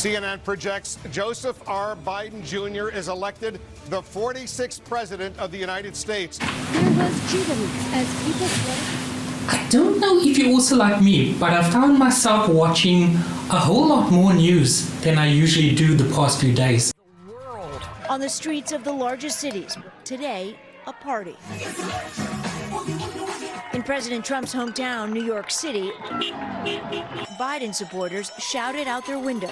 CNN projects Joseph R. Biden Jr. is elected the 46th president of the United States. There was jubilance as people flooded. I don't know if you're also like me, but I found myself watching a whole lot more news than I usually do the past few days. On the streets of the largest cities, today, a party. In President Trump's hometown, New York City, Biden supporters shouted out their window.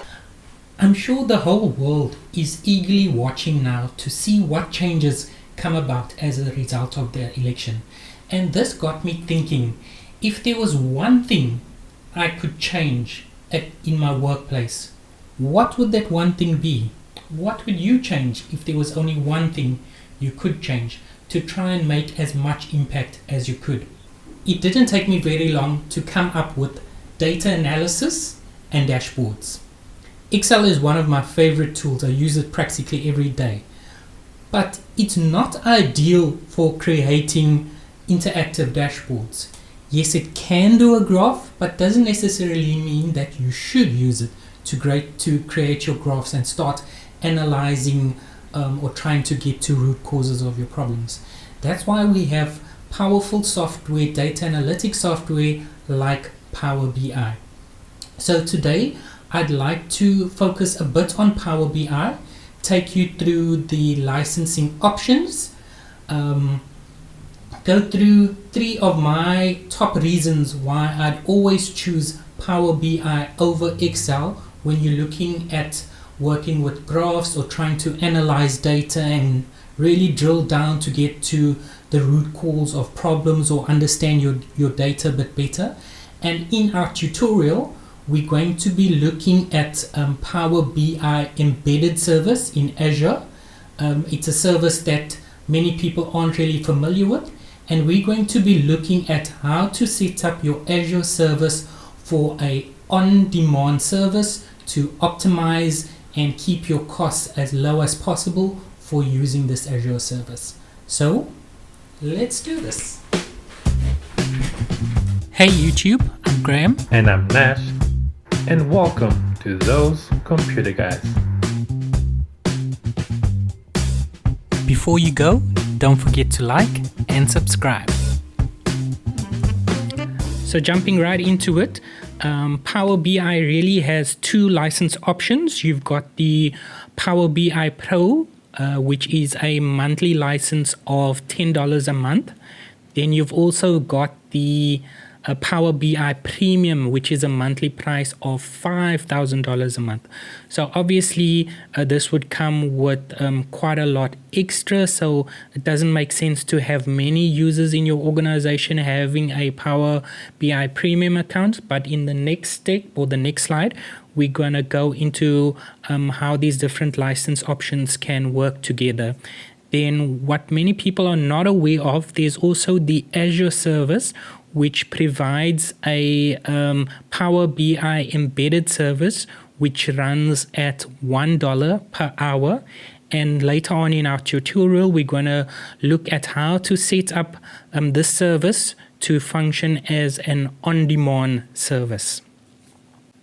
I'm sure the whole world is eagerly watching now to see what changes come about as a result of the election. And this got me thinking, if there was one thing I could change in my workplace, what would that one thing be? What would you change if there was only one thing you could change to try and make as much impact as you could? It didn't take me very long to come up with data analysis and dashboards. Excel is one of my favorite tools. I use it practically every day. But it's not ideal for creating interactive dashboards. Yes, it can do a graph, but doesn't necessarily mean that you should use it to create your graphs and start analyzing or trying to get to root causes of your problems. That's why we have powerful software, data analytics software like Power BI. So today I'd like to focus a bit on Power BI, take you through the licensing options, go through 3 of my top reasons why I'd always choose Power BI over Excel when you're looking at working with graphs or trying to analyze data and really drill down to get to the root cause of problems or understand your data a bit better. And in our tutorial, we're going to be looking at Power BI embedded service in Azure. It's a service that many people aren't really familiar with, and we're going to be looking at how to set up your Azure service for a on-demand service to optimize and keep your costs as low as possible for using this Azure service. So let's do this. Hey YouTube, I'm Graham. And I'm Nash. And welcome to Those Computer Guys. Before you go, don't forget to like and subscribe. So jumping right into it, Power BI really has 2 license options. You've got the Power BI Pro, which is a monthly license of $10 a month. Then you've also got the Power BI Premium, which is a monthly price of $5,000 a month. So obviously this would come with quite a lot extra, so it doesn't make sense to have many users in your organization having a Power BI Premium account. But in the next step or the next slide, we're going to go into how these different license options can work together. Then what many people are not aware of, there's also the Azure service, which provides a Power BI embedded service, which runs at $1 per hour. And later on in our tutorial, we're going to look at how to set up this service to function as an on-demand service.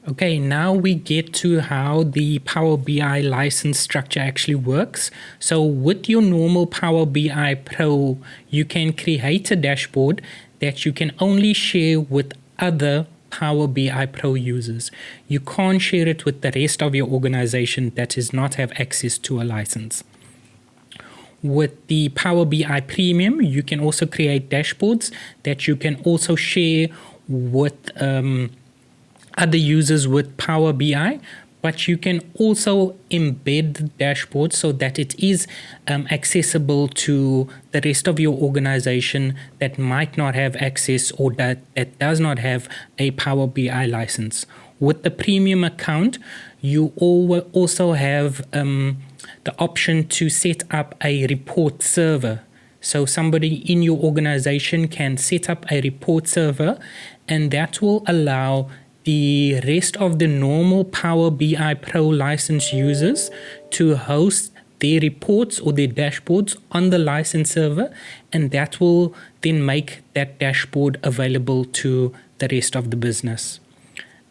Okay, now we get to how the Power BI license structure actually works. So with your normal Power BI Pro, you can create a dashboard that you can only share with other Power BI Pro users. You can't share it with the rest of your organization that does not have access to a license. With the Power BI Premium, you can also create dashboards that you can also share with other users with Power BI, but you can also embed the dashboard so that it is accessible to the rest of your organization that might not have access or that does not have a Power BI license. With the premium account, you also have the option to set up a report server. So somebody in your organization can set up a report server, and that will allow the rest of the normal Power BI Pro license users to host their reports or their dashboards on the license server, and that will then make that dashboard available to the rest of the business.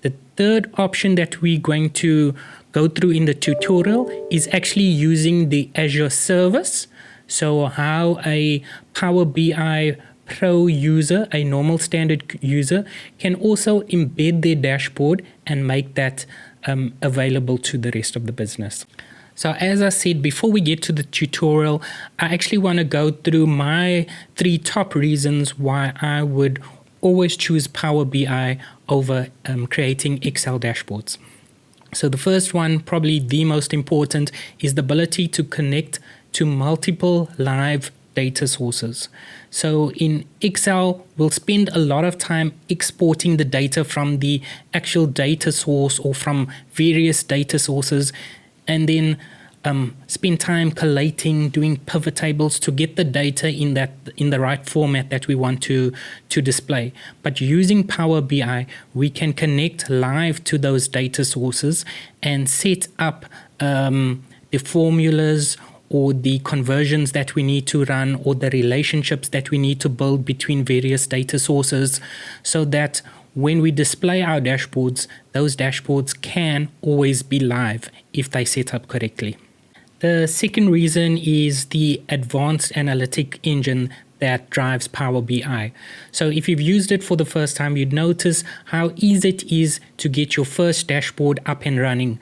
The third option that we're going to go through in the tutorial is actually using the Azure service. So how a Power BI Pro user, a normal standard user, can also embed their dashboard and make that available to the rest of the business. So as I said, before we get to the tutorial, I actually want to go through my 3 top reasons why I would always choose Power BI over creating Excel dashboards. So the first one, probably the most important, is the ability to connect to multiple live data sources. So in Excel, we'll spend a lot of time exporting the data from the actual data source or from various data sources, and then spend time collating, doing pivot tables to get the data in the right format that we want to display. But using Power BI, we can connect live to those data sources and set up the formulas or the conversions that we need to run or the relationships that we need to build between various data sources, so that when we display our dashboards, those dashboards can always be live if they set up correctly. The second reason is the advanced analytic engine that drives Power BI. So if you've used it for the first time, you'd notice how easy it is to get your first dashboard up and running.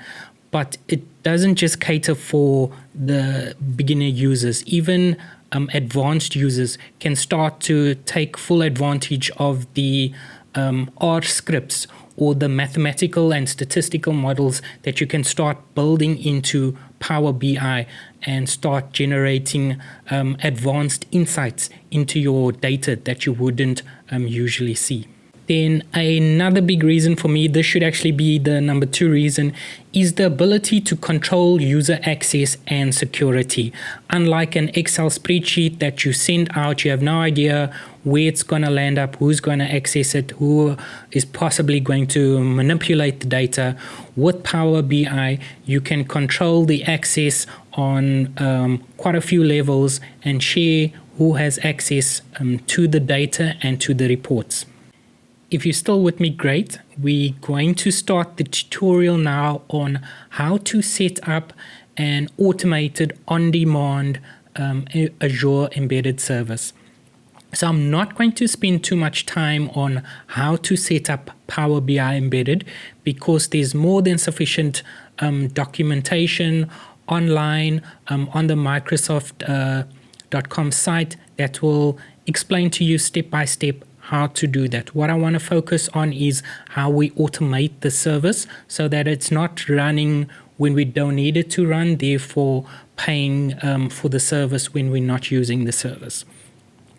But it doesn't just cater for the beginner users. Even advanced users can start to take full advantage of the R scripts or the mathematical and statistical models that you can start building into Power BI and start generating advanced insights into your data that you wouldn't usually see. Then another big reason for me, this should actually be the number 2 reason, is the ability to control user access and security. Unlike an Excel spreadsheet that you send out, you have no idea where it's going to land up, who's going to access it, who is possibly going to manipulate the data. With Power BI, you can control the access on quite a few levels and share who has access to the data and to the reports. If you're still with me, great. We're going to start the tutorial now on how to set up an automated on-demand Azure embedded service. So I'm not going to spend too much time on how to set up Power BI embedded, because there's more than sufficient documentation online on the Microsoft.com site that will explain to you step by step how to do that. What I want to focus on is how we automate the service so that it's not running when we don't need it to run, therefore paying for the service when we're not using the service.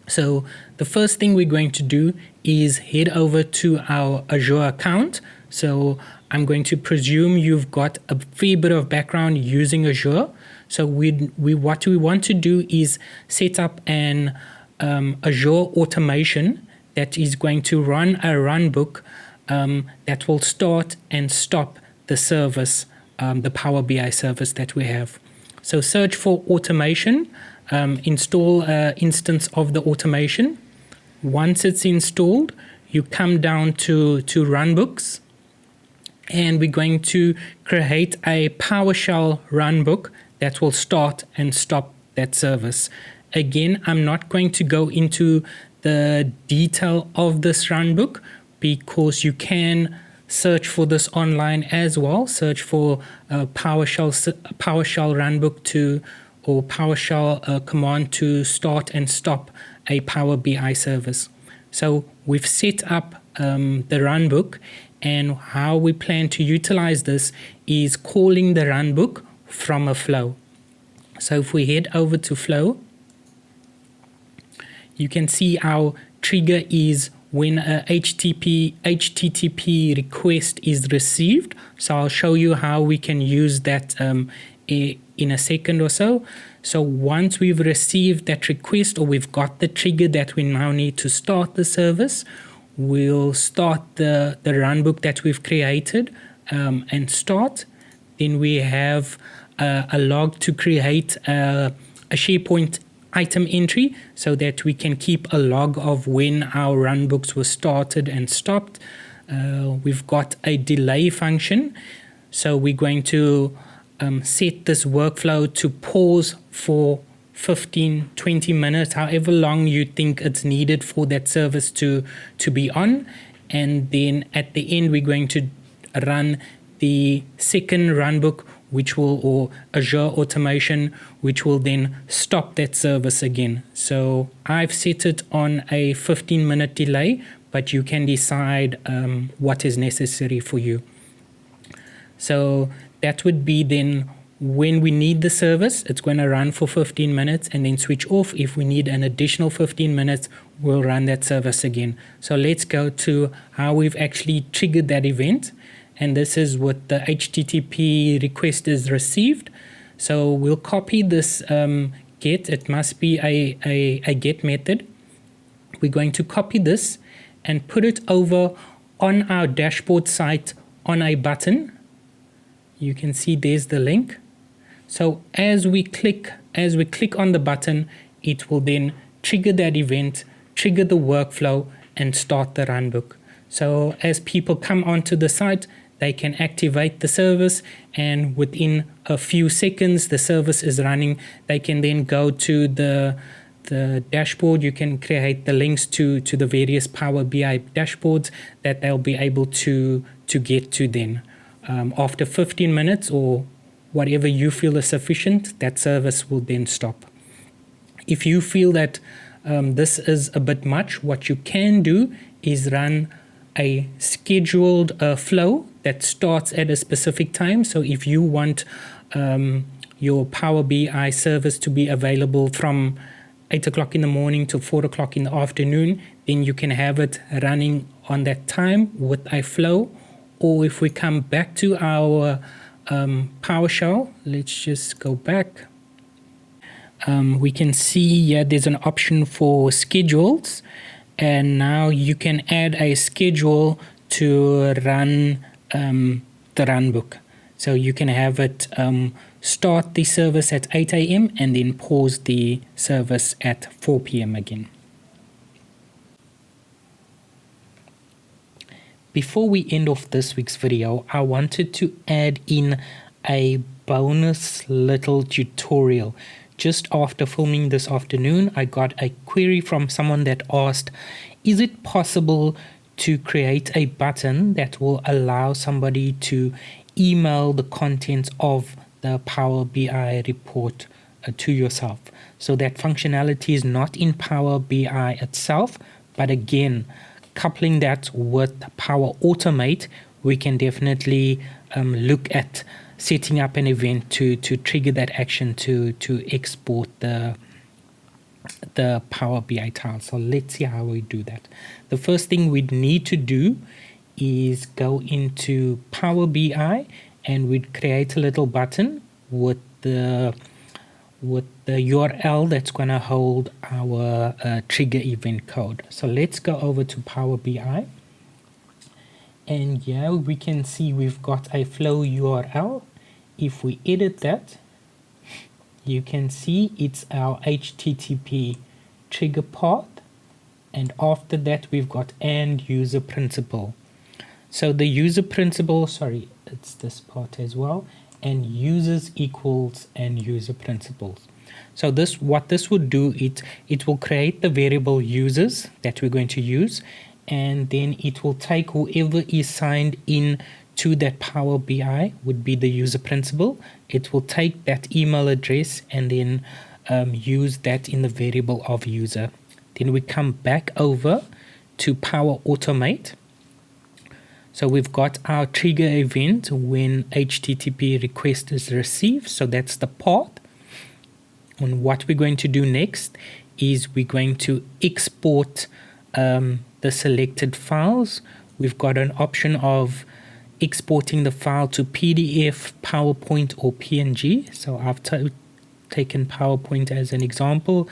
So the first thing we're going to do is head over to our Azure account. So I'm going to presume you've got a fair bit of background using Azure. So what we want to do is set up an Azure automation that is going to run a runbook that will start and stop the service, the Power BI service that we have. So search for automation, install an instance of the automation. Once it's installed, you come down to runbooks, and we're going to create a PowerShell runbook that will start and stop that service. Again, I'm not going to go into the detail of this runbook because you can search for this online as well. Search for PowerShell runbook or PowerShell command to start and stop a Power BI service. So we've set up the runbook, and how we plan to utilize this is calling the runbook from a flow. So if we head over to flow, you can see our trigger is when a HTTP request is received. So I'll show you how we can use that in a second or so. So once we've received that request, or we've got the trigger that we now need to start the service, we'll start the runbook that we've created and start. Then we have a log to create a SharePoint item entry so that we can keep a log of when our runbooks were started and stopped. we've got a delay function. So we're going to set this workflow to pause for 15, 20 minutes, however long you think it's needed for that service to be on. And then at the end, we're going to run the second runbook, or Azure automation, which will then stop that service again. So I've set it on a 15-minute delay, but you can decide what is necessary for you. So that would be then when we need the service, it's going to run for 15 minutes and then switch off. If we need an additional 15 minutes, we'll run that service again. So let's go to how we've actually triggered that event. And this is what the HTTP request is received. So we'll copy this get. It must be a get method. We're going to copy this and put it over on our dashboard site on a button. You can see there's the link. So as we click on the button, it will then trigger that event, trigger the workflow, and start the runbook. So as people come onto the site, they can activate the service, and within a few seconds, the service is running. They can then go to the dashboard. You can create the links to the various Power BI dashboards that they'll be able to get to then. After 15 minutes or whatever you feel is sufficient, that service will then stop. If you feel that this is a bit much, what you can do is run a scheduled flow that starts at a specific time. So if you want your Power BI service to be available from 8 o'clock in the morning to 4 o'clock in the afternoon, then you can have it running on that time with a flow. Or if we come back to our PowerShell, let's just go back. We can see here there's an option for schedules, and now you can add a schedule to run the runbook. So you can have it start the service at 8 a.m. and then pause the service at 4 p.m. again. Before we end off this week's video, I wanted to add in a bonus little tutorial. Just after filming this afternoon, I got a query from someone that asked, is it possible to create a button that will allow somebody to email the contents of the Power BI report to yourself? So that functionality is not in Power BI itself, but again, coupling that with Power Automate, we can definitely look at setting up an event to trigger that action to export the Power BI tile. So let's see how we do that. The first thing we need to do is go into Power BI and we'd create a little button with the URL that's going to hold our trigger event code. So let's go over to Power BI. And yeah, we can see we've got a flow URL. If we edit that, you can see it's our HTTP trigger path. And after that, we've got and user principal. So the user principal, sorry, it's this part as well. And users equals and user principals. So what this would do, it will create the variable users that we're going to use, and then it will take whoever is signed in to that Power BI would be the user principal. It will take that email address and then use that in the variable of user. Then we come back over to Power Automate. So we've got our trigger event when HTTP request is received. So that's the path. And what we're going to do next is we're going to export the selected files. We've got an option of exporting the file to PDF, PowerPoint, or PNG. So I've taken PowerPoint as an example.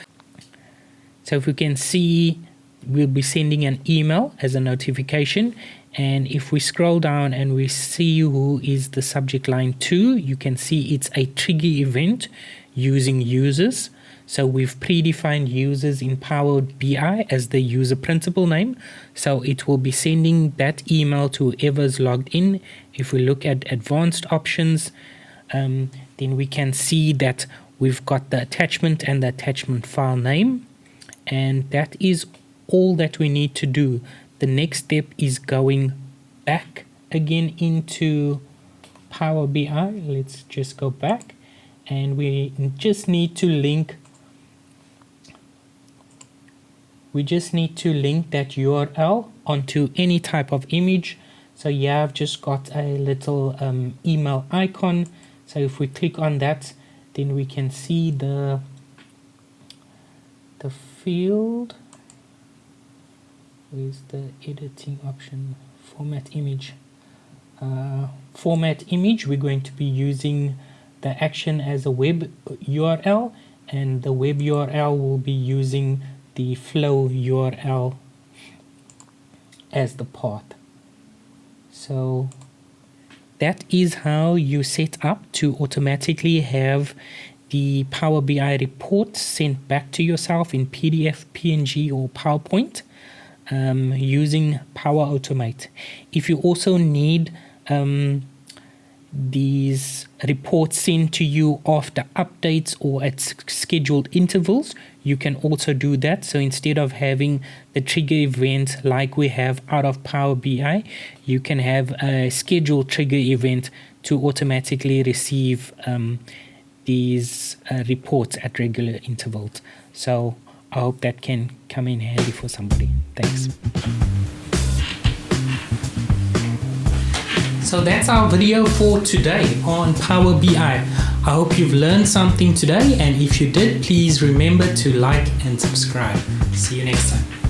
So if we can see, we'll be sending an email as a notification. And if we scroll down and we see who is the subject line to, you can see it's a trigger event using users. So we've predefined users in Power BI as the user principal name. So it will be sending that email to whoever's logged in. If we look at advanced options, then we can see that we've got the attachment and the attachment file name. And that is all that we need to do. The next step is going back again into Power BI. Let's just go back, and we just need to link that URL onto any type of image. So yeah, I've just got a little email icon. So if we click on that, then we can see the field. Where's the editing option? Format image. Format image, we're going to be using the action as a web URL, and the web URL will be using the flow URL as the path. So that is how you set up to automatically have the Power BI report sent back to yourself in PDF, PNG or PowerPoint using Power Automate. If you also need these reports sent to you after updates or at scheduled intervals, you can also do that. So instead of having the trigger event like we have out of Power BI, you can have a scheduled trigger event to automatically receive these reports at regular intervals. So I hope that can come in handy for somebody. Thanks. So that's our video for today on Power BI. I hope you've learned something today, and if you did, please remember to like and subscribe. See you next time.